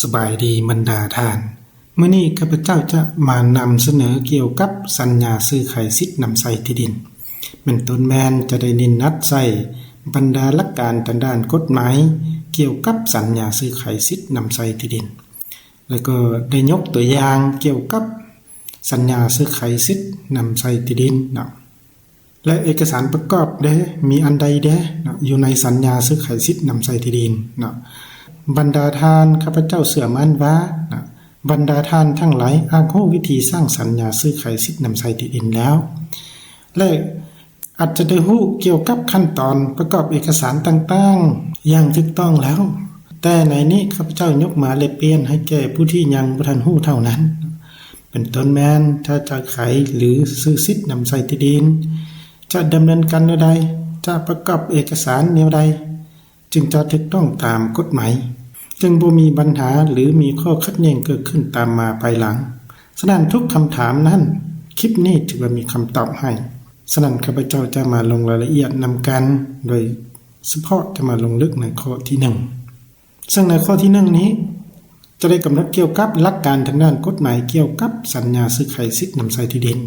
สบายดีบรรดาท่านเมื่อนี้ข้าพเจ้าจะมานำเสนอเกี่ยวกับสัญญาซื้อขายสิทธิ์นำใส่ที่ดินเป็นต้นแมนจะได้นินนัดใส่บรรดาหลักการทางด้านกฎหมายเกี่ยวกับสัญญาซื้อขายสิทธิ์นำใส่ที่ดินแล้วก็ได้ยกตัวอย่างเกี่ยวกับสัญญาซื้อขายสิทธิ์นำใส่ที่ดินนะและเอกสารประกอบเด้มีอันใดเด้นะอยู่ในสัญญาซื้อขายสิทธิ์นำใส่ที่ดินนะบรรดาท่านข้าพเจ้าเชื่อมั่นว่านะบรรดาท่านทั้งหลายอ้างรู้วิธีสร้างสัญญาซื้อขายสิทธิ์นำใส่ที่ดินแล้วและอาจจะได้รู้เกี่ยวกับขั้นตอนประกอบเอกสารต่างๆอย่างถูกต้องแล้วแต่ในนี้ข้าพเจ้ายกมาเลยเปลี่ยนให้แก่ผู้ที่ยังบ่ทันรู้เท่านั้นเป็นต้นแม้นถ้าจะขายหรือซื้อสิทธิ์นำใส่ที่ดินจะดำเนินการแนวใดจะประกอบเอกสารแนวใดจึงจะถูกต้องตามกฎหมายจึงบ่มีปัญหาหรือมีข้อขัดแย้งเกิดขึ้นตามมาภายหลังฉะนั้นทุกคำถามนั้นคลิปนี้ถือว่ามีคำตอบให้ฉะนั้นข้าพเจ้าจะมาลงรายละเอียดนำกันโดยเฉพาะจะมาลงลึกในข้อที่1ซึ่งในข้อที่1นี้จะได้กำหนดเกี่ยวกับหลักการทางด้านกฎหมายเกี่ยวกับสัญญาซื้อขายสิทธิ์นำใส่ที่ดิน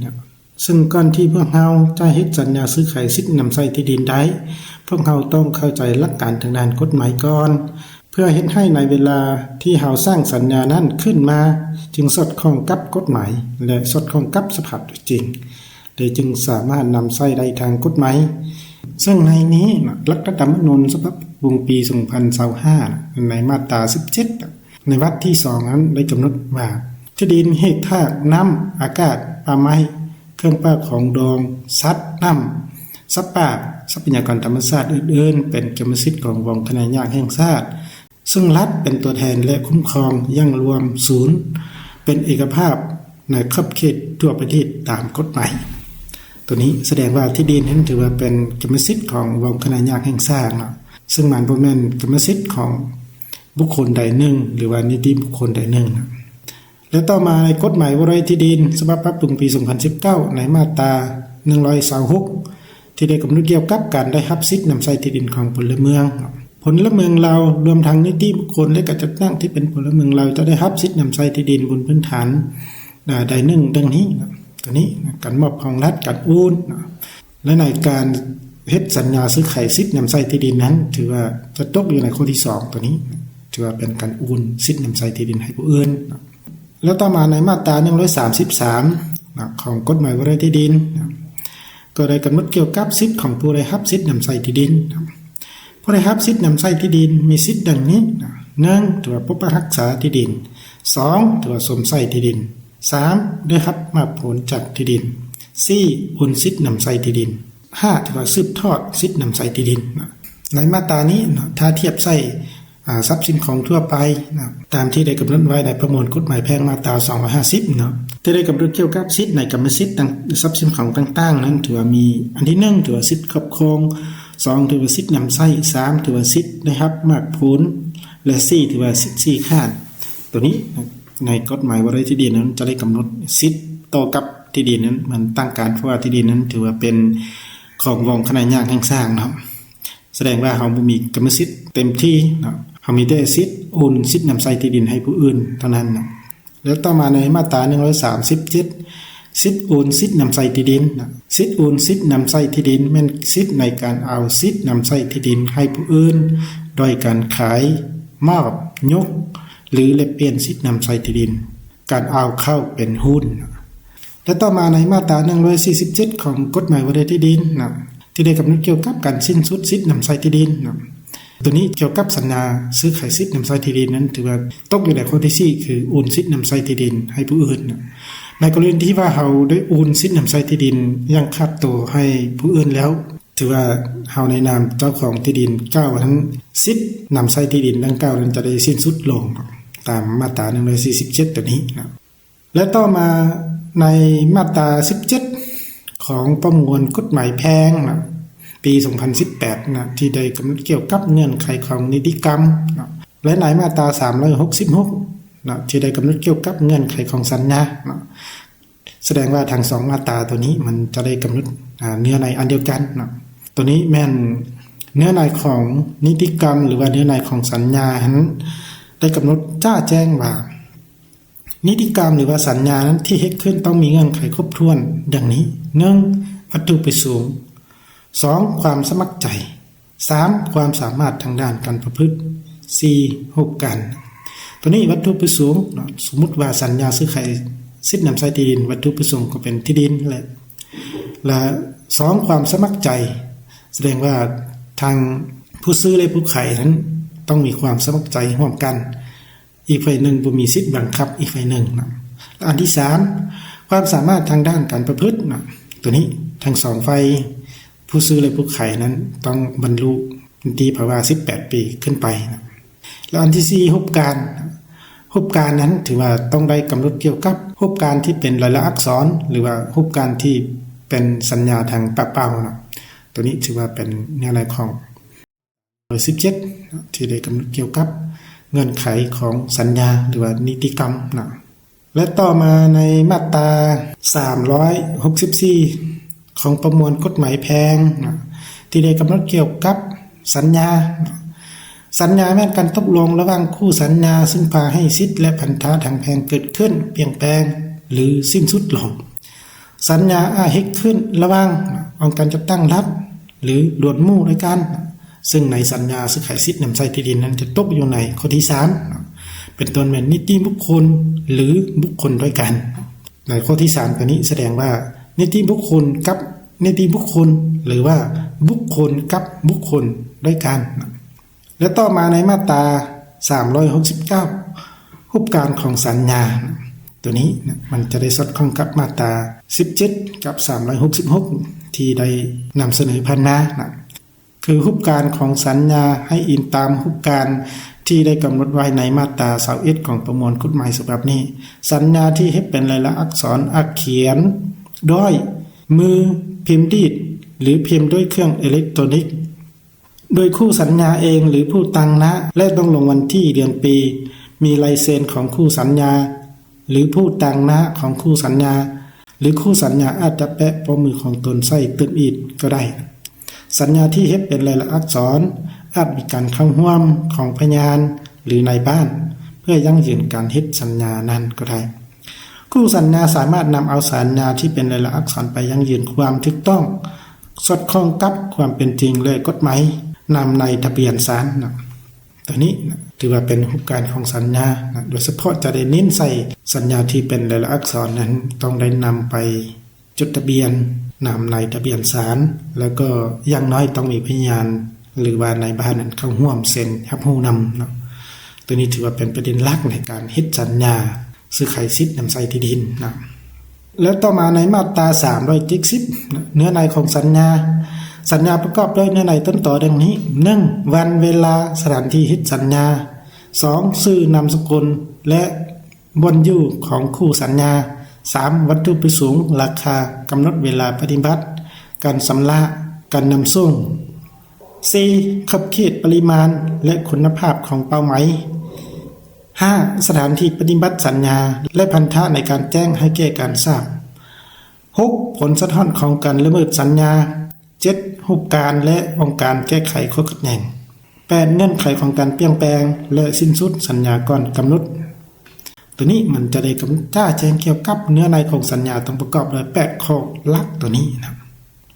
ซึ่งก่อนที่พวกเราจะเฮ็ดสัญญาซื้อขายสิทธิ์นำใส่ที่ดินได้พวกเราต้องเข้าใจหลักการทางด้านกฎหมายก่อนเพื่อเฮ็ดให้ในเวลาที่เราสร้างสัญญานั้นขึ้นมาจึงสอดคล้องกับกฎหมายและสอดคล้องกับสภาพจริงและจึงสามารถนำใช้ได้ทางกฎหมายซึ่งในนี้รัฐธรรมนูญฉบับวงปี2025ในมาตรา17ในวรรคที่2นั้นได้กำหนดว่าที่ดินเฮกธาตุน้ำอากาศป่าไม้เครื่องประของดองสัตว์น้ำสัตว์ป่าทรัพยากรธรรมชาติอื่นๆเป็นกรรมสิทธิ์ของวงคณะญาติแห่งชาติซึ่งรัฐเป็นตัวแทนและคุ้มครองอย่างรวมศูนย์เป็นเอกภาพในขอบเขตทั่วประเทศตามกฎหมายตัวนี้แสดงว่าที่ดินนั้นถือว่าเป็นกรรมสิทธิ์ของวงคณะญาติแห่งชาติซึ่งมันบ่แม่นกรรมสิทธิ์ของบุคคลใดหนึ่งหรือว่านิติบุคคลใดหนึ่งและต่อมาในกฎหมายว่าด้วยที่ดินฉบับปรับปรุงปี2019ในมาตรา126ที่ได้กำหนดเกี่ยวกับการได้รับสิทธิ์นำใช้ที่ดินของพลเมืองเรารวมทั้งนิติบุคคลและการจัดตั้งที่เป็นพลเมืองเราจะได้รับสิทธิ์นำใช้ที่ดินบนพื้นฐานใดหนึ่งดังนี้ตัวนี้การมอบของรัฐการโอนและในการเฮ็ดสัญญาซื้อขายสิทธิ์นำใช้ที่ดินนั้นถือว่าจะตกอยู่ในข้อที่2ตัวนี้ถือว่าเป็นการโอนสิทธิ์นำใช้ที่ดินให้ผู้อื่นแล้วต่อมาในมาตรา133ของกฎหมายว่าด้วยที่ดินก็ได้กำหนดเกี่ยวกับสิทธิ์ของผู้ได้รับสิทธิ์นำใช้ที่ดินผู้ได้รับสิทธิ์นำใช้ที่ดินมีสิทธิ์ดังนี้1ถือว่าปกปักรักษาที่ดิน2ถือว่าสวมใช้ที่ดิน3ได้รับมาผลจากที่ดิน4โอนสิทธิ์นำใช้ที่ดิน5ถือว่าสืบทอดสิทธิ์นำใช้ที่ดินในมาตรานี้ถ้าเทียบใช้ทรัพย์สินของทั่วไปตามที่ได้กำหนดไว้ในประมวลกฎหมายแพ่งมาตรา250ที่ได้กำหนดเกี่ยวกับสิทธิ์ในกรรมสิทธิ์ทรัพย์สินของต่างๆนั้นถือว่ามีอันที่1ถือว่าสิทธิ์ครอบครอง2ถือว่าสิทธิ์นำใช้3ถือว่าสิทธิ์ได้รับมากผลและ4ถือว่าสิทธิ์ชี้ขาดตัวนี้ในกฎหมายว่าด้วยที่ดินนั้นจะได้กำหนดสิทธิ์ต่อกับที่ดินนั้นมันตั้งการเพราะว่าที่ดินนั้นถือว่าเป็นของวงคณะญาติแห่งชาติแสดงว่าเราบ่มีกรรมสิทธิ์เต็มที่เรามีแต่สิทธิ์โอนสิทธิ์นำใช้ที่ดินให้ผู้อื่นเท่านั้นแล้วต่อมาในมาตรา137สิทธิ์โอนสิทธิ์นำใช้ที่ดินสิทธิ์โอนสิทธิ์นำใช้ที่ดินแม่นสิทธิ์ในการเอาสิทธิ์นำใช้ที่ดินให้ผู้อื่นโดยการขายมอบยกหรือแลกเปลี่ยนสิทธิ์นำใช้ที่ดินการเอาเข้าเป็นหุ้นและต่อมาในมาตรา147ของกฎหมายว่าด้วยที่ดินที่ได้กำหนดเกี่ยวกับการสิ้นสุดสิทธิ์นำใช้ที่ดินตัวนี้เกี่ยวกับสัญญาซื้อขายสิทธิ์นำใช้ที่ดินนั้นถือว่าตกอยู่ในข้อที่4คือโอนสิทธิ์นำใช้ที่ดินให้ผู้อื่นในกรณีที่ว่าเราได้โอนสิทธิ์นำใช้ที่ดินอย่างขาดตัวให้ผู้อื่นแล้วถือว่าเราในนามเจ้าของที่ดินกล่าวว่าทั้งสิทธิ์นำใช้ที่ดินดังกล่าวนั้นจะได้สิ้นสุดลงตามมาตรา147ตัวนี้และต่อมาในมาตรา17ของประมวลกฎหมายแพ่งปี2018ที่ได้กำหนดเกี่ยวกับเงื่อนไขของนิติกรรมและในมาตรา366ที่ได้กำหนดเกี่ยวกับเงื่อนไขของสัญญาแสดงว่าทั้ง2มาตราตัวนี้มันจะได้กำหนดเนื้อในอันเดียวกันตัวนี้แม่นเนื้อในของนิติกรรมหรือว่าเนื้อในของสัญญานั้น ได้กำหนดจ้าแจ้งว่านิติกรรมหรือว่าสัญญานั้นที่เฮ็ดขึ้นต้องมีเงื่อนไขครบถ้วนดังนี้ 1. วัตถุประสงค์ 2. ความสมัครใจ 3. ความสามารถทางด้านการประพฤติ 4. รูปการตัวนี้วัตถุประสงค์สมมุติว่าสัญญาซื้อขายสิทธินำใช้ที่ดินวัตถุประสงค์ก็เป็นที่ดินและ 2. ความสมัครใจแสดงว่าทางผู้ซื้อและผู้ขายนั้นต้องมีความสมัครใจร่วมกันอีกฝ่ายหนึ่งบ่มีสิทธิ์บังคับอีกฝ่ายหนึ่งนะและอันที่ 3 ความสามารถทางด้านการประพฤตินะตัวนี้ทั้ง2ฝ่ายผู้ซื้อและผู้ขายนั้นต้องบรรลุนิติภาวะ18 ปีขึ้นไปนะและอันที่4รูปการนั้นถือว่าต้องได้กำหนดเกี่ยวกับรูปการที่เป็นลายลักษณ์อักษรหรือว่ารูปการที่เป็นสัญญาทางปากเปล่านะตัวนี้ถือว่าเป็นเนื้อหาของ17ที่ได้กำหนดเกี่ยวกับเงื่อนไขของสัญญาหรือว่านิติกรรมนะและต่อมาในมาตรา364ของประมวลกฎหมายแพ่งนะที่ได้กำหนดเกี่ยวกับสัญญาแม้นการตกลงระหว่างคู่สัญญาซึ่งพาให้สิทธิและพันธะทางแพ่งเกิดขึ้นเปลี่ยนแปลงหรือสิ้นสุดลงสัญญาเฮ็ดขึ้นระหว่างองค์การจัดตั้งรัฐหรือหลวดหมู่ด้วยกันซึ่งในสัญญาซื้อขายสิทธินำใช้ที่ดินนั้นจะตกอยู่ในข้อที่3เป็นต้นแม่นนิติบุคคลหรือบุคคลด้วยกันในข้อที่3ตัวนี้แสดงว่านิติบุคคลกับนิติบุคคลหรือว่าบุคคลกับบุคคลด้วยกันและต่อมาในมาตรา369รูปการของสัญญาตัวนี้มันจะได้สอดคล้องกับมาตรา17กับ366ที่ได้นำเสนอผ่านมานะคือรูปการของสัญญาให้อิงตามรูปการที่ได้กำหนดไว้ในมาตรา21ของประมวลกฎหมายฉบับนี้สัญญาที่เฮ็ดเป็นลายลักษณ์อักษรอักเขียนด้วยมือพิมพ์ดีดหรือพิมพ์ด้วยเครื่องอิเล็กทรอนิกส์โดยคู่สัญญาเองหรือผู้ตั้งนะและต้องลงวันที่เดือนปีมีลายเซ็นของคู่สัญญาหรือผู้ตั้งนะของคู่สัญญาหรือคู่สัญญาอาจจะแปะปลายมือของตนใส่ตื้นอีกก็ได้สัญญาที่เฮ็ดเป็นลายลักษณ์อักษรอาจมีการเข้าร่วมของพยานหรือในบ้านเพื่อยั่งยืนการเฮ็ดสัญญานั้นก็ได้คู่สัญญาสามารถนำเอาสัญญาที่เป็นลายลักษณ์อักษรไปยั่งยืนความถูกต้องสอดคล้องกับความเป็นจริงและกฎหมายนำในทะเบียนศาลตัวนี้ถือว่าเป็นรูปการของสัญญาโดยเฉพาะจะได้เน้นใส่สัญญาที่เป็นลายลักษณ์อักษรนั้นต้องได้นำไปจดทะเบียนนำในทะเบียนศาลแล้วก็อย่างน้อยต้องมีพยานหรือว่าในบ้านนั้นเข้าร่วมเซ็นรับรู้นำนะตัวนี้ถือว่าเป็นประเด็นหลักในการเฮ็ดสัญญาซื้อขายสิทธินำใช้ที่ดินนะแล้วต่อมาในมาตรา370เนื้อในของสัญญาประกอบด้วยเนื้อในต้นต่อดังนี้ 1. วันเวลาสถานที่เฮ็ดสัญญา 2. ชื่อนามสกุลและบ่อนอยู่ของคู่สัญญา 3. วัตถุประสงค์ราคากำหนดเวลาปฏิบัติการชำระการนำส่ง 4. ขอบเขตปริมาณและคุณภาพของเป้าหมาย 5. สถานที่ปฏิบัติสัญญาและพันธะในการแจ้งให้แก่การทราบ 6. ผลสะท้อนของการละเมิดสัญญา 7. รูปการและองค์การแก้ไขข้อขัดแย้ง 8. เงื่อนไขของการเปลี่ยนแปลงและสิ้นสุดสัญญาก่อนกำหนดตัวนี้มันจะได้กำหนดจ้าแจ้งเกี่ยวกับเนื้อในของสัญญาต้องประกอบด้วย8ข้อหลักตัวนี้นะ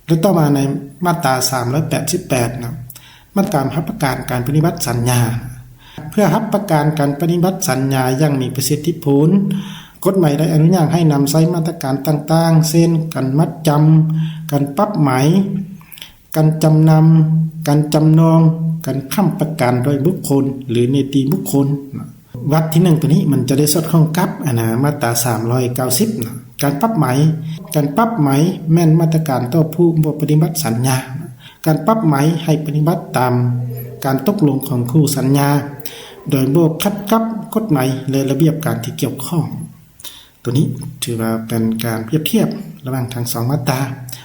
แล้วต่อมาในมาตรา388นะมาตรารับประกันการปฏิบัติสัญญาเพื่อรับประกันการปฏิบัติสัญญาอย่างมีประสิทธิผลกฎหมายได้อนุญาตให้นำใช้มาตรการต่างๆเช่นการมัดจำการปรับไหมการจำนำการจำนองการค้ำประกันโดยบุคคลหรือนิติบุคคลวัดที่1ตัวนี้มันจะได้สอดคล้องกับมาตรา390การปรับไหมแม่นมาตรการต่อผู้บ่ปฏิบัติสัญญาการปรับไหมให้ปฏิบัติตามการตกลงของคู่สัญญาโดยบ่ขัดกับกฎหมายและระเบียบการที่เกี่ยวข้องตัวนี้ถือว่าเป็นการเปรียบเทียบระหว่างทั้ง2มาตรา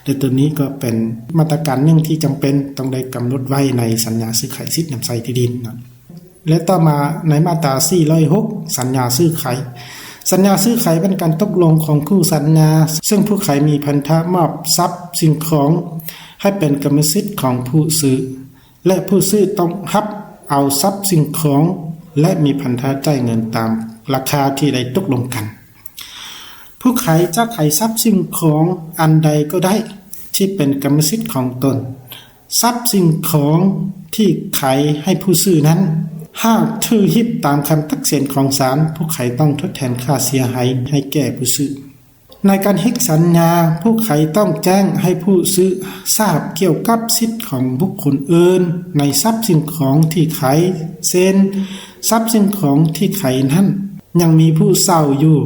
และตัวนี้ก็เป็นมาตรการหนึ่งที่จำเป็นต้องได้กำหนดไว้ในสัญญาซื้อขายสิทธินำใช้ที่ดินนะและต่อมาในมาตรา406สัญญาซื้อขายเป็นการตกลงของคู่สัญญาซึ่งผู้ขายมีพันธะมอบทรัพย์สิ่งของให้เป็นกรรมสิทธิ์ของผู้ซื้อและผู้ซื้อต้องรับเอาทรัพย์สิ่งของ และมีพันธะจ่ายเงินตามราคาที่ได้ตกลงกันผู้ขายจะขายทรัพย์สิ่งของอันใดก็ได้ที่เป็นกรรมสิทธิ์ของตนทรัพย์สิ่งของที่ขายให้ผู้ซื้อนั้นหากถือฮิบตามคำตักเตือนของศาลผู้ขายต้องทดแทนค่าเสียหายให้แก่ผู้ซื้อในการฮิกสัญญาผู้ขายต้องแจ้งให้ผู้ซื้อทราบเกี่ยวกับสิทธิ์ของบุคคลอื่นในทรัพย์สิ่งของที่ขายเช่นทรัพย์สิ่งของที่ขายนั้นยังมีผู้เช่าอยู่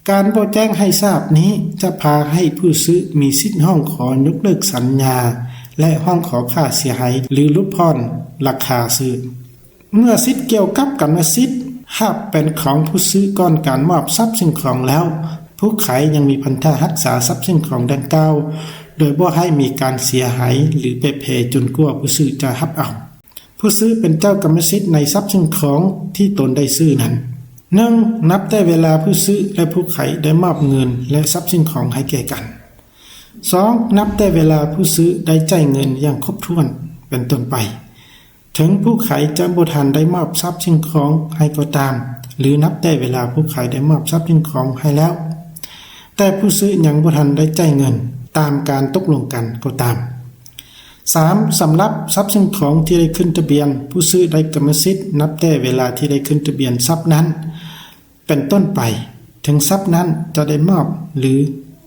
การบ่แจ้งให้ทราบนี้จะพาให้ผู้ซื้อมีสิทธิ์ห้องขอยกเลิกสัญญาและห้องขอค่าเสียหายหรือลดผ่อนราคาซื้อเมื่อสิทธิ์เกี่ยวกับกรรมสิทธิ์หากเป็นของผู้ซื้อก่อนการมอบทรัพย์สิ่งของแล้วผู้ขายยังมีพันธะรักษาทรัพย์สิ่งของดังกล่าวโดยบ่ให้มีการเสียหายหรือไปแผ่จนกว่าผู้ซื้อจะรับเอาผู้ซื้อเป็นเจ้ากรรมสิทธิ์ในทรัพย์สิ่งของที่ตนได้ซื้อนั้น1นับแต่เวลาผู้ซื้อและผู้ขายได้มอบเงินและทรัพย์สิ่งของให้แก่กัน2นับแต่เวลาผู้ซื้อได้จ่ายเงินอย่างครบถ้วนเป็นต้นไปถึงผู้ขายจะบ่ทันได้มอบทรัพย์สิ่งของให้ก็ตามหรือนับแต่เวลาผู้ขายได้มอบทรัพย์สิ่งของให้แล้วแต่ผู้ซื้อยังบ่ทันได้จ่ายเงินตามการตกลงกันก็ตาม3สำหรับทรัพย์สิ่งของที่ได้ขึ้นทะเบียนผู้ซื้อได้กรรมสิทธิ์นับแต่เวลาที่ได้ขึ้นทะเบียนทรัพย์นั้นเป็นต้นไปถึงทรัพย์นั้นจะได้มอบหรือ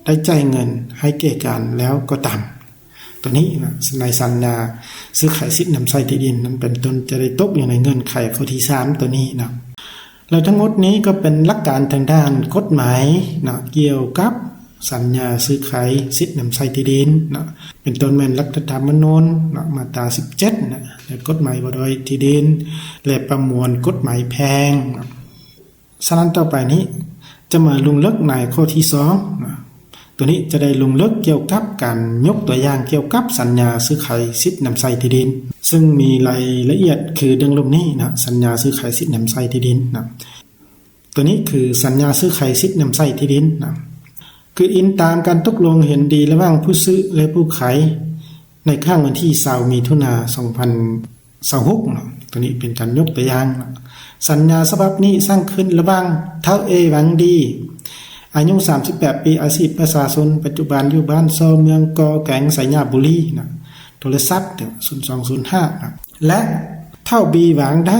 ได้จ่ายเงินให้แก่กันแล้วก็ตามตัวนี้นะในสัญญาซื้อขายสิทธิ์นำใช้ที่ดินนั้นเป็นต้นจะได้ตกอยู่ในเงื่อนไขข้อที่3ตัวนี้นะและทั้งหมดนี้ก็เป็นหลักการทางด้านกฎหมายนะเกี่ยวกับสัญญาซื้อขายสิทธิ์นำใช้ที่ดินนะเป็นต้นแม่นรัฐธรรมนูญนะมาตรา17นะและกฎหมายว่าด้วยที่ดินและประมวลกฎหมายแพ่งนะฉะนั้นต่อไปนี้จะมาลงลึกในข้อที่2นะตัวนี้จะได้ลงลึกเกี่ยวกับการยกตัวอย่างเกี่ยวกับสัญญาซื้อขายสิทธิ์นำใช้ที่ดินซึ่งมีรายละเอียดคือดังลงนี้นะสัญญาซื้อขายสิทธิ์นำใช้ที่ดินนะตัวนี้คือสัญญาซื้อขายสิทธิ์นำใช้ที่ดินนะคืออิงตามการตกลงเห็นดีระหว่างผู้ซื้อและผู้ขายในข้างวันที่20มิถุนายน2026นะตัวนี้เป็นการยกตัวอย่างนะสัญญาฉบับนี้สร้างขึ้นระหว่างเท้าเอหวังดีอายุ38ปีอาชีพประชาชนปัจจุบันอยู่บ้านซอเมืองกอแกงไสยาบุรีนะโทรศัพท์0205นะและเท่าบีหวังได้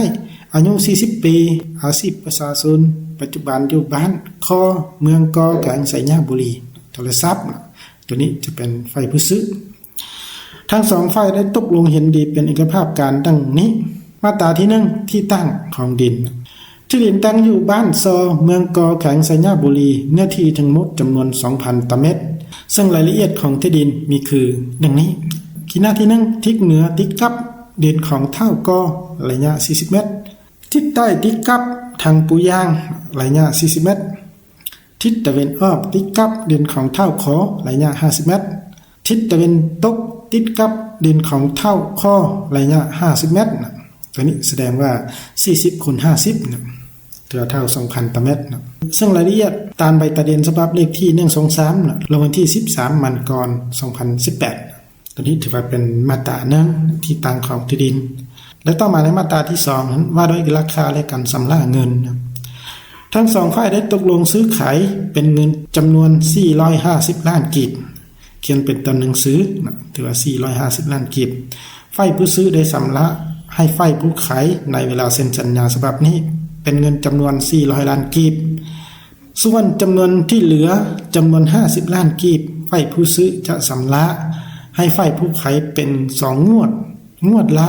อายุ40ปีอาชีพประชาชนปัจจุบันอยู่บ้านคอเมืองกอแกงไสยาบุรีโทรศัพท์นะตัวนี้จะเป็นฝ่ายผู้ซื้อทั้งสองฝ่ายได้ตกลงเห็นดีเป็นเอกภาพการดังนี้มาตราที่1ที่ตั้งของดินที่ดินตั้งอยู่บ้านซอเมืองกอแขงไสยาบุรีเนื้อที่ทั้งหมดจำนวน 2,000 ตารางเมตรซึ่งรายละเอียดของที่ดินมีคือดังนี้ขีดหน้าที่1ทิศเหนือติดกับดินของเท่ากอระยะ40เมตรทิศใต้ติดกับทางปูยางระยะ40เมตรทิศตะวันออกติดกับดินของเท่าขอระยะ50เมตรทิศตะวันตกติดกับดินของเท่าคอระยะ50เมตรตัวนี้แสดงว่า40คูณ50นะเท่า 2,000 ตารางเมตรนะซึ่งรายละเอียดตามใบตะเดียนฉบับเลขที่123นะลงวันที่13มันกร2018ตัวนี้ถือว่าเป็นมาตรา1ที่ตั้งของที่ดินและต่อมาในมาตราที่2นั้นว่าด้วยราคาและการชำระเงินนะทั้งสองฝ่ายได้ตกลงซื้อขายเป็นเงินจำนวน450ล้านกีบเขียนเป็นตัวหนังสือนะถือว่า450ล้านกีบฝ่ายผู้ซื้อได้ชำระให้ฝ่ายผู้ขายในเวลาเซ็นสัญญาฉบับนี้เป็นเงินจำนวน400ล้านกีบส่วนจำนวนที่เหลือจำนวน50ล้านกีบฝ่ายผู้ซื้อจะชำระให้ฝ่ายผู้ขายเป็น2งวดละ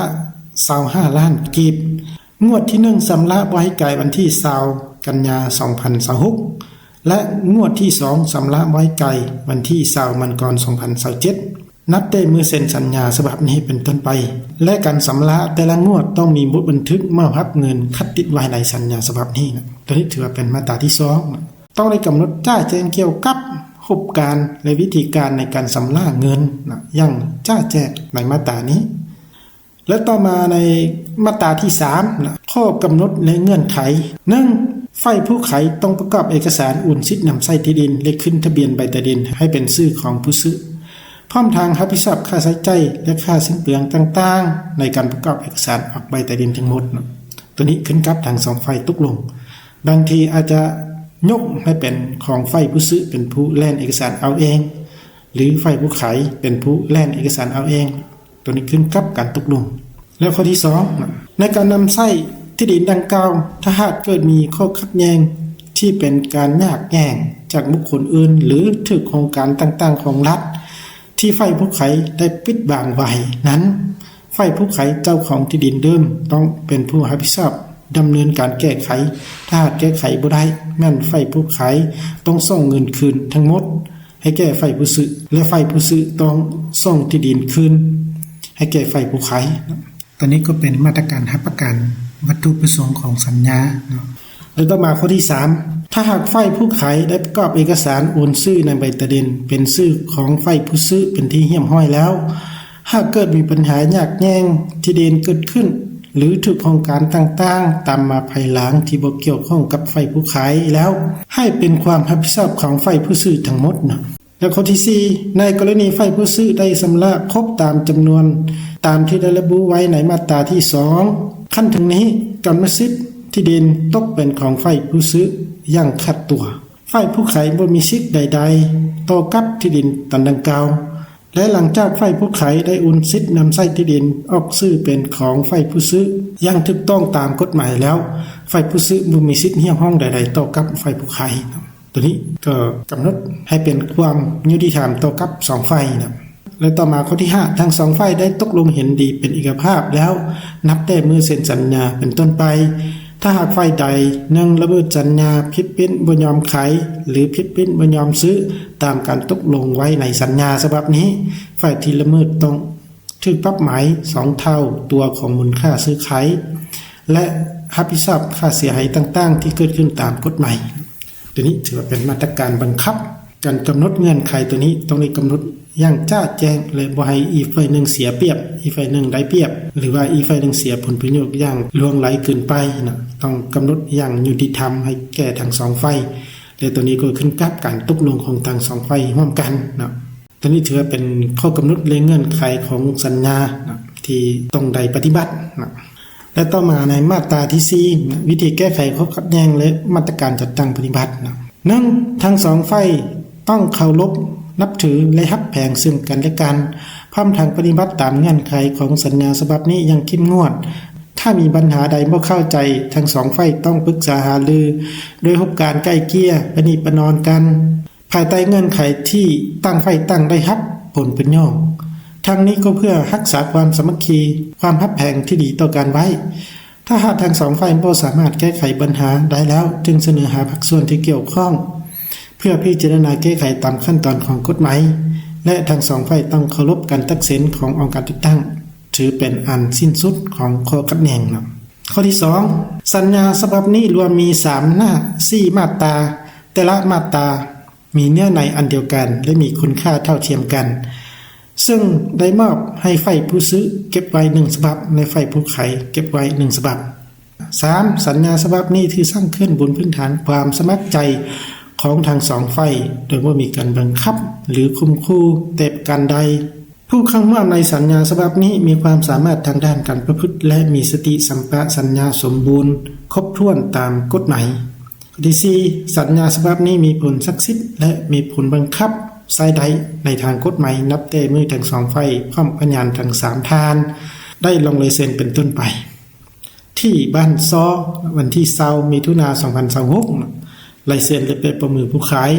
25ล้านกีบงวดที่1ชำระไว้ไกลวันที่20กันยา2026และงวดที่2ชำระไว้ไกลวันที่20มันกร2027นับแต่เมื่อเซ็นสัญญาฉบับนี้เป็นต้นไปและการชำระแต่ละงวดต้องมีบทบันทึกมอบรับเงินคัดติดไว้ในสัญญาฉบับนี้นะตัวนี้ถือว่าเป็นมาตราที่2นะต้องได้กำหนดจ้าแจงเกี่ยวกับรูปการและวิธีการในการชำระเงินนะอย่างจ้าแจงในมาตรานี้และต่อมาในมาตราที่3นะข้อกำหนดและเงื่อนไข1ฝ่ายผู้ขายต้องประกอบเอกสารโอนสิทธิ์นำใช้ที่ดินและขึ้นทะเบียนใบตะดินให้เป็นชื่อของผู้ซื้อพร้อมทางรับผิดชอบค่าใช้จ่ายและค่าสิ้นเปลืองต่างๆในการประกอบเอกสารออกใบตะดินทั้งหมด ตัวนี้ขึ้นกับทางสองฝ่ายตกลงบางทีอาจจะยกให้เป็นของฝ่ายผู้ซื้อเป็นผู้แล่นเอกสารเอาเองหรือฝ่ายผู้ขายเป็นผู้แล่นเอกสารเอาเองตัวนี้ขึ้นกับการตกลงแล้วข้อที่2ในการนำไส้ที่ดินดังกล่าวถ้าหากเกิดมีข้อขัดแย้งที่เป็นการยากแย่งจากบุคคลอื่นหรือถึกโครงการต่างๆของรัฐที่ฝ่ายผู้ขายได้ปิดบังไว้นั้นฝ่ายผู้ขายเจ้าของที่ดินเดิมต้องเป็นผู้รับผิดชอบดำเนินการแก้ไขถ้าหากแก้ไขบ่ได้แม่นฝ่ายผู้ขายต้องส่งเงินคืนทั้งหมดให้แก่ฝ่ายผู้ซื้อและฝ่ายผู้ซื้อต้องส่งที่ดินคืนให้แก่ฝ่ายผู้ขายตอนนี้ก็เป็นมาตรการรับประกันวัตถุประสงค์ของสัญญาเนาะแล้วต่อมาข้อที่3ถ้าหากฝ่ายผู้ขายได้ประกอบเอกสารโอนซื้อในใบตะเดินเป็นชื่อของฝ่ายผู้ซื้อเป็นที่เรียบร้อยแล้วหากเกิดมีปัญหายากแย่งที่ดินเกิดขึ้นหรือถูกโครงการต่างๆตามมาภายหลังที่บ่เกี่ยวข้องกับฝ่ายผู้ขายแล้วให้เป็นความรับผิดชอบของฝ่ายผู้ซื้อทั้งหมดนะแล้วข้อที่4ในกรณีฝ่ายผู้ซื้อได้ชำระครบตามจำนวนตามที่ได้ระบุไว้ในมาตราที่2ขั้นถึงนี้กรรมสิทธิ์ที่ดินตกเป็นของฝ่ายผู้ซื้ออย่างขัดตัวฝ่ายผู้ขายบ่มีสิทธิ์ใดๆต่อกับที่ดินตามดังกล่าวและหลังจากฝ่ายผู้ขายได้โอนสิทธิ์นำไส้ที่ดินออกซื้อเป็นของฝ่ายผู้ซื้ออย่างถูกต้องตามกฎหมายแล้วฝ่ายผู้ซื้อบ่มีสิทธิ์เรียกร้องใดๆต่อกับฝ่ายผู้ขายตัวนี้ก็กำหนดให้เป็นความยุติธรรมต่อกับ2ฝ่ายนะและต่อมาข้อที่5ทั้ง2ฝ่ายได้ตกลงเห็นดีเป็นเอกภาพแล้วนับแต่เมื่อเซ็นสัญญาเป็นต้นไปถ้าหากฝ่ายใดนึ่งละเมิดสัญญาผิดเป็นบ่ยอมขายหรือผิดเป็นบ่ยอมซื้อตามการตกลงไว้ในสัญญาฉบับนี้ฝ่ายที่ละเมิดต้องถูกปรับหมาย2เท่าตัวของมูลค่าซื้อขายและรับผิดชอบค่าเสียหายต่างๆที่เกิดขึ้นตามกฎหมายตัวนี้ถือว่าเป็นมาตรการบังคับการกำหนดเงื่อนไขตัวนี้ต้องได้กำหนดอย่างจ้าแจ้งและบ่ให้อีกฝ่ายหนึ่งเสียเปรียบอีกฝ่ายหนึ่งได้เปรียบหรือว่าอีกฝ่ายหนึ่งเสียผลประโยชน์อย่างล่วงไหลเกินไปนะต้องกำหนดอย่างยุติธรรมให้แก่ทั้ง2ฝ่ายและตัวนี้ก็ขึ้นกับการตกลงของทั้ง2ฝ่ายร่วมกันนะตัวนี้ถือว่าเป็นข้อกำหนดและเงื่อนไขของสัญญานะที่ต้องได้ปฏิบัตินะและต่อมาในมาตราที่4วิธีแก้ไขข้อขัดแย้งและมาตรการจัดตั้งปฏิบัตินะ1ทั้ง2ฝ่ายต้องเคารพนับถือและฮักแพงซึ่งกันและกันพร้อมทางปฏิบัติตามเงื่อนไขของสัญญาฉบับนี้อย่างเข้มงวดถ้ามีปัญหาใดบ่เข้าใจทั้ง2ฝ่ายต้องปรึกษาหารือโดยพบการไกล่เกลี่ยประนีประนอมกันภายใต้เงื่อนไขที่ตั้งฝ่ายตั้งได้รับผลประโยชน์ทั้งนี้ก็เพื่อรักษาความสามัคคีความฮักแพงที่ดีต่อกันไว้ถ้าหากทั้ง2ฝ่ายบ่สามารถแก้ไขปัญหาได้แล้วจึงเสนอหาภาคส่วนที่เกี่ยวข้องเพื่อพิจารณาแก้ไขตามขั้นตอนของกฎหมายและทั้ง2ฝ่ายต้องเคารพการตัดสินขององค์การติดตั้งถือเป็นอันสิ้นสุดของข้อขัดแย้งนะข้อที่2สัญญาฉบับนี้รวมมี3หน้า4มาตราแต่ละมาตรามีเนื้อในอันเดียวกันและมีคุณค่าเท่าเทียมกันซึ่งได้มอบให้ฝ่ายผู้ซื้อเก็บไว้1ฉบับและฝ่ายผู้ขายเก็บไว้1ฉบับ3สัญญาฉบับนี้ที่สร้างขึ้นบนพื้นฐานความสมัครใจของทาง2ฝ่ายโดยบ่มีการบังคับหรือคุมคู่แต่ประการใดผู้เข้าร่วมในสัญญาฉบับนี้มีความสามารถทางด้านการประพฤติและมีสติสัมปชัญญะสมบูรณ์ครบถ้วนตามกฎหมายข้อที่4สัญญาฉบับนี้มีผลศักดิ์สิทธิ์และมีผลบังคับใช้ได้ในทางกฎหมายนับแต่เมื่อทั้ง2ฝ่ายพร้อมพยานทั้ง3ท่านได้ลงลายเซ็นเป็นต้นไปที่บ้านซอวันที่20มิถุนายน2026ลายเซ็นและเป็นประมือผู้ขาย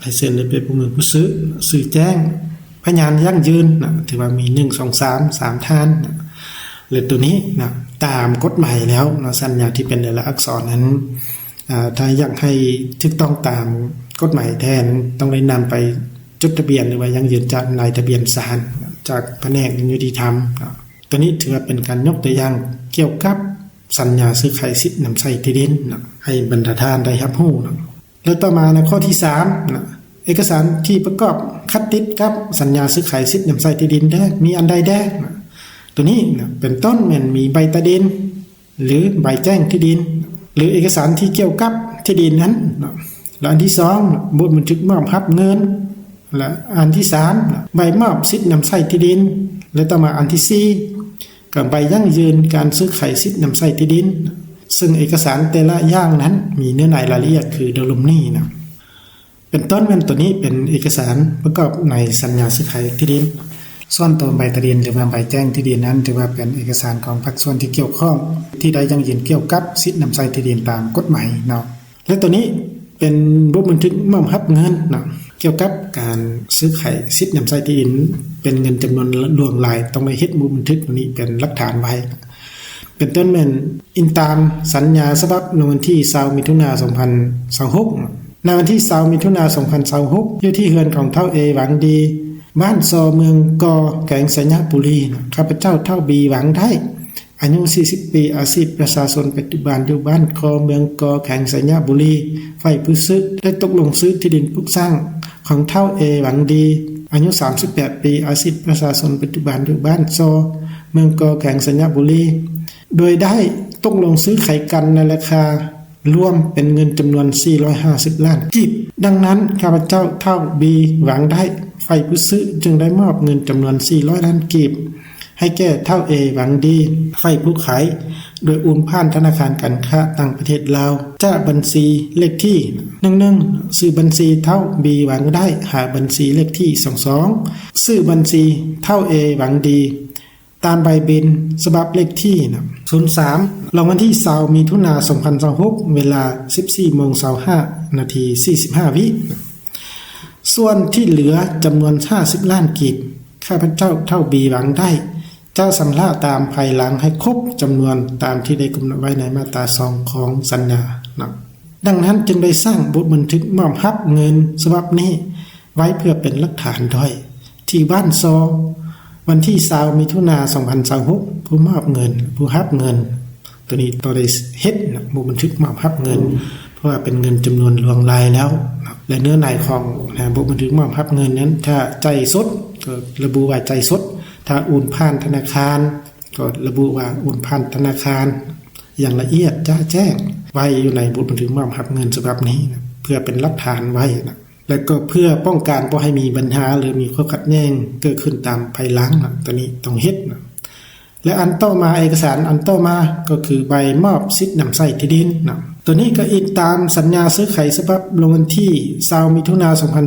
ลายเซ็นและเป็นประมือผู้ซื้อสื่อแจ้งพยานยั่งยืนถือว่ามี1 2 3 3ท่านหรือตัวนี้นะตามกฎหมายแล้วสัญญาที่เป็นลายลักษณ์อักษรนั้นถ้าอยากให้ถูกต้องตามกฎหมายแทนต้องได้นำไปจดทะเบียนหรือว่ายั่งยืนจากนายทะเบียนศาลจากแผนกยุติธรรมตัวนี้ถือว่าเป็นการยกตัวอย่างเกี่ยวกับสัญญาซื้อขายสิทธิ์นำไส้ที่ดินให้บรรดาท่านได้รับรู้แล้วต่อมาในข้อที่3เอกสารที่ประกอบคัดติดกับสัญญาซื้อขายสิทธิ์นำไส้ที่ดินได้มีอันใดแด้ตัวนี้เป็นต้นแม่นมีใบตะดินหรือใบแจ้งที่ดินหรือเอกสารที่เกี่ยวกับที่ดินนั้นและอันที่2บทบันทึกมอบรับเงินและอันที่3ใบมอบสิทธิ์นำไส้ที่ดินและต่อมาอันที่4กับใบยั่งยืนการซื้อขายสิทธิ์นำไส้ที่ดิน ซึ่งเอกสารแต่ละอย่างนั้นมีเนื้อในรายละเอียดคือดอลมนี่นะเป็นต้นแม่นตัวนี้เป็นเอกสารประกอบในสัญญาซื้อขายที่ดินส่วนตัวใบทะเบียนหรือว่าใบแจ้งที่ดินนั้นถือว่าเป็นเอกสารของภาคส่วนที่เกี่ยวข้องที่ได้ยังยืนเกี่ยวกับสิทธินำใช้ที่ดินตามกฎหมายเนาะและตัวนี้เป็นรูปบันทึกมอบรับเงินเนาะเกี่ยวกับการซื้อขายสิทธินำใช้ที่ดินเป็นเงินจำนวนล่วงหลายต้องได้เฮ็ดรูปบันทึกตัวนี้เป็นหลักฐานไว้เป็นต้นแม่นอิงตามสัญญาฉบับในวันที่20มิถุนายน2026ในวันที่20มิถุนายน2026อยู่ที่เฮือนของเฒ่าเอหวังดีบ้านซอเมืองกอแขวงสัญญาบุรีข้าพเจ้าเฒ่าบีหวังได้อายุ40ปีอาชีพประชาชนปัจจุบันอยู่บ้านคอเมืองกอแขวงสัญญาบุรีฝ่ายผู้ซื้อได้ตกลงซื้อที่ดินปลูกสร้างของเฒ่าเอหวังดีอายุ38ปีอาชีพประชาชนปัจจุบันอยู่บ้านซอเมืองกอแขวงสัญญาบุรีโดยได้ตกลงซื้อขายกันในราคารวมเป็นเงินจำนวน450ล้านกีบดังนั้นข้าพเจ้าเฒ่าบีหวังได้ฝ่ายผู้ซื้อจึงได้มอบเงินจำนวน400ล้านกีบให้แก่เฒ่าเอหวังดีฝ่ายผู้ขายโดยโอนผ่านธนาคารการค้าต่างประเทศลาวจากบัญชีเลขที่11ชื่อบัญชีเฒ่าบีหวังได้หาบัญชีเลขที่22ชื่อบัญชีเฒ่าเอหวังดีตามใบบินฉบับเลขที่03ลงวันที่20มิถุนายน2026เวลา 14:25 นาที 45 วิส่วนที่เหลือจำนวน50ล้านกีบข้าพเจ้าเฒ่าบีหวังได้เจ้าสำระตามภายหลังให้ครบจำนวนตามที่ได้กำหนดไว้ในมาตรา2ของสัญญาดังนั้นจึงได้สร้างบทบันทึกมอบรับเงินฉบับนี้ไว้เพื่อเป็นหลักฐานด้วยที่บ้านซอวันที่20มิถุนายน2026ผู้มอบเงินผู้รับเงินตัวนี้ตัวได้เฮ็ดบทบันทึกมอบรับเงินเพราะว่าเป็นเงินจำนวนล่วงหลายแล้วและเนื้อในของบทบันทึกมอบรับเงินนั้นถ้าใจสดก็ระบุว่าใจสดถ้าโอนผ่านธนาคารก็ระบุว่าโอนผ่านธนาคารอย่างละเอียดแจ้งไว้อยู่ในบทบันทึกมอบรับเงินฉบับนี้เพื่อเป็นหลักฐานไว้และก็เพื่อป้องกันบ่ให้มีปัญหาหรือมีข้อขัดแย้งเกิดขึ้นตามภายหลังตัวนี้ต้องเฮ็ดและอันต่อมาเอกสารอันต่อมาก็คือใบมอบสิทธิ์นำใช้ที่ดินตัวนี้ก็อิงตามสัญญาซื้อขายฉบับลงวันที่20มิถุนายน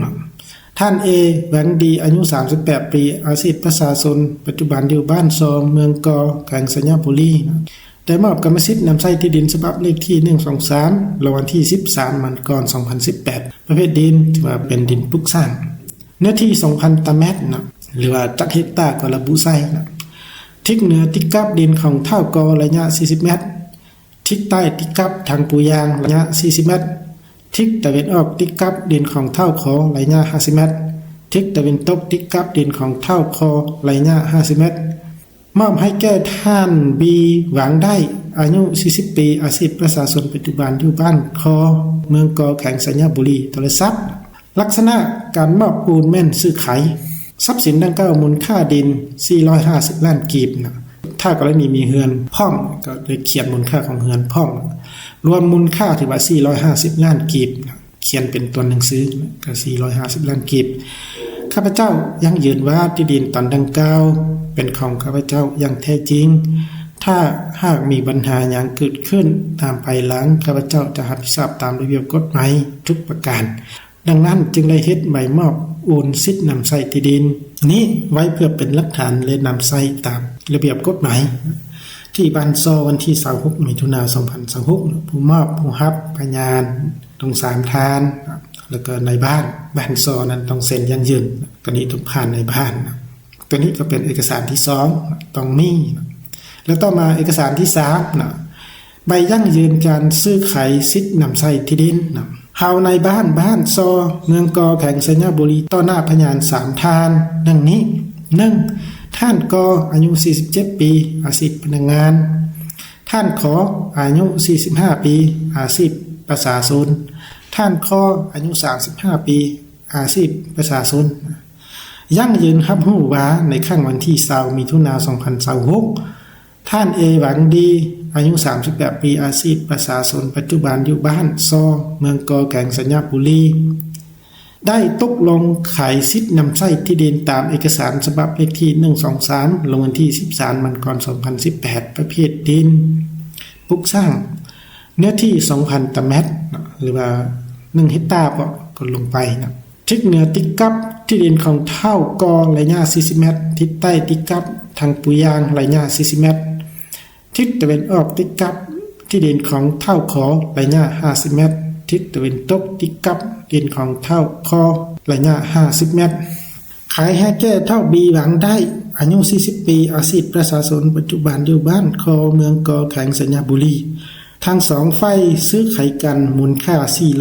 2026ท่านเอหวังดีอายุ38ปีอาชีพประชาชนปัจจุบันอยู่บ้านซอมเมืองกอแขวงสัญญาบุรีได้มอบกรรมสิทธิ์นำใช้ที่ดินฉบับเลขที่123ลงวันที่13มันก่อน2018ประเภทดินถือว่าเป็นดินปลูกสร้างเนื้อที่ 2,000 ตารางเมตรหรือว่าจักเฮกตาร์ก็ระบุใส่ทิศเหนือติดกับดินของเท่ากอระยะ40เมตรทิศใต้ติดกับทางปูยางระยะ40เมตรทิศตะวันออกติดกับดินของเท่าคอระยะ50เมตรทิศตะวันตกติดกับดินของเท่าคอระยะ50เมตรมอบให้แก่ท่านบีหวังได้อายุ40ปีอาชีพประชาชนปัจจุบันอยู่บ้านคอเมืองกอแขวงสัญญาบุรีโทรศัพท์ลักษณะการมอบโอนแม่นซื้อขายทรัพย์สินดังกล่าวมูลค่าดิน450ล้านกีบถ้ากรณีมีเฮือนพร้อมก็ได้เขียนมูลค่าของเฮือนพร้อมรวมมูลค่าถือว่า450ล้านกีบเขียนเป็นตัวหนังสือก็450ล้านกีบข้าพเจ้ายังยืนว่าที่ดินตอนดังกล่าวเป็นของข้าพเจ้าอย่างแท้จริงถ้าหากมีปัญหาอย่างเกิดขึ้นตามภายหลังข้าพเจ้าจะรับผิดชอบตามระเบียบกฎหมายทุกประการดังนั้นจึงได้เฮ็ดใบมอบโอนสิทธิ์นำใช้ที่ดินนี้ไว้เพื่อเป็นหลักฐานและนำใช้ตามระเบียบกฎหมายที่บ้านซอวันที่26มิถุนายน2026ผู้มอบผู้รับพยานต้อง3ทานแล้วก็ในบ้านซอนั้นต้องเซ็นยันยืนตัวนี้ต้องผ่านในบ้านตัวนี้ก็เป็นเอกสารที่2ต้องมีแล้วต่อมาเอกสารที่3ใบยั่งยืนการซื้อขายสิทธิ์นำใช้ที่ดินเฮาในบ้านซอเมืองกอแขวงสัญญาบุรีต่อหน้าพยาน3ทานดังนี้1ท่านกออายุ47ปีอาชีพพนักงานท่านขออายุ45ปีอาชีพประชาชนท่านคออายุ35ปีอาชีพประชาชนยั่งยืนรับรู้ว่าในครั้งวันที่20มิถุนายน2026ท่านเอหวังดีอายุ38ปีอาชีพประชาชนปัจจุบันอยู่บ้านซอเมืองกอแขวงสัญญาบุรีได้ตกลงขายสิทธิ์นำใช้ที่ดินตามเอกสารฉบับเลขที่123ลงวันที่13มันก่อน2018ประเภทดินป ปลูกสร้างเนื้อที่ 2,000 ตารางเมตรหรือว่า1เฮกตาร์ก็ลงไปนะทิศเหนือติดกับที่ดินของเท่ากอระยะ40เมตรทิศใต้ติดกับทางปุยางระยะ40เมตรทิศตะวันออกติดกับที่ดินของเท่าขอระยะ50เมตรทิศตะวันตกติดกับดินของเท่าคอระยะ50เมตรขายให้แก่เท่าบีหวังได้อายุ40ปีอาชีพประชาชนปัจจุบันอยู่บ้านคอเมืองกอแข็งสัญญาบุรีทั้งสองฝ่ายซื้อขายกันมูลค่า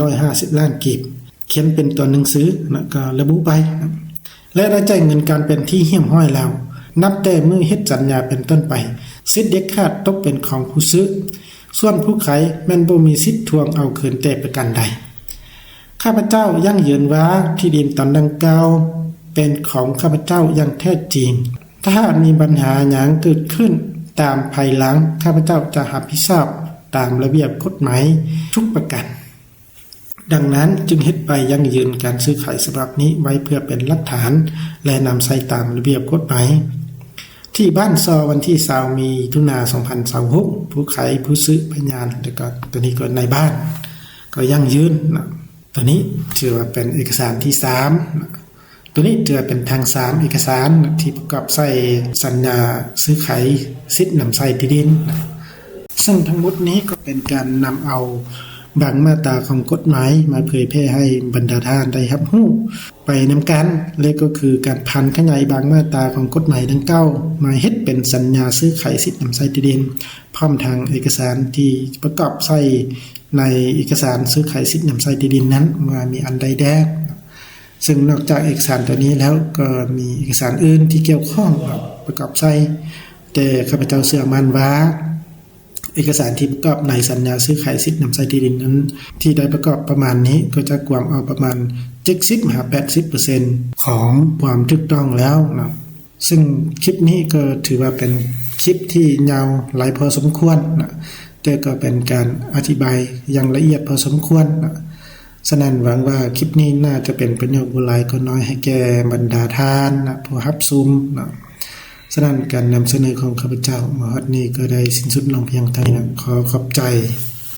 450ล้านกีบเขียนเป็นตัวหนังสือนะก็ระบุไปนะและได้จ่ายเงินการเป็นที่เหี้ยมห้อยแล้วนับแต่มื้อเฮ็ดสัญญาเป็นต้นไปสิทธิ์เด็ดขาดตกเป็นของผู้ซื้อส่วนผู้ขายแม่นบ่มีสิทธิ์ทวงเอาคืนแต่ประการใดข้าพเจ้ายั่งยืนว่าที่ดินตอนดังกล่าวเป็นของข้าพเจ้าอย่างแท้จริงถ้ามีปัญหาหยังเกิดขึ้นตามภายหลังข้าพเจ้าจะรับผิดชอบตามระเบียบกฎหมายทุกประการดังนั้นจึงเฮ็ดไปยั่งยืนการซื้อขายฉบับนี้ไว้เพื่อเป็นหลักฐานและนำใช้ตามระเบียบกฎหมายที่บ้านซอวันที่20มีมิถุนายน2026ผู้ขายผู้ซื้อพยานแล้วก็ตัวนี้ก็ในบ้านก็ยั่งยืนนะตัวนี้ถือว่าเป็นเอกสารที่3นะตัวนี้ถือเป็นทาง3เอกสารที่ประกอบใส่สัญญาซื้อขายสิทธิ์นำใช้ที่ดินนะซึ่งทั้งหมดนี้ก็เป็นการนำเอาบางมาตราของกฎหมายมาเผยแพร่ให้บรรดาท่านได้รับรู้ไปนำกันและก็คือการพันขยายบางมาตราของกฎหมายดังกล่าวมาเฮ็ดเป็นสัญญาซื้อขายสิทธิ์นำใช้ที่ดินพร้อมทางเอกสารที่ประกอบใส่ในเอกสารซื้อขายสิทธิ์นำใช้ที่ดินนั้นว่ามีอันใดแดงซึ่งนอกจากเอกสารตัวนี้แล้วก็มีเอกสารอื่นที่เกี่ยวข้องประกอบใส่แต่ข้าพเจ้าเชื่อมั่นว่าเอกสารที่ประกอบในสัญญาซื้อขายสิทธิ์นำใช้ที่ดินนั้นที่ได้ประกอบประมาณนี้ก็จะกวมเอาประมาณ 70-80% ของความถูกต้องแล้วนะซึ่งคลิปนี้ก็ถือว่าเป็นคลิปที่ยาวหลายพอสมควรนะแต่ก็เป็นการอธิบายอย่างละเอียดพอสมควรนะฉะนั้นหวังว่าคลิปนี้น่าจะเป็นประโยชน์บ่หลายก็น้อยให้แก่บรรดาท่านนะผู้รับชมนะฉะนั้นการนำเสนอของข้าพเจ้ามาฮอดนี้ก็ได้สิ้นสุดลงเพียงเท่านี้นะขอขอบใจ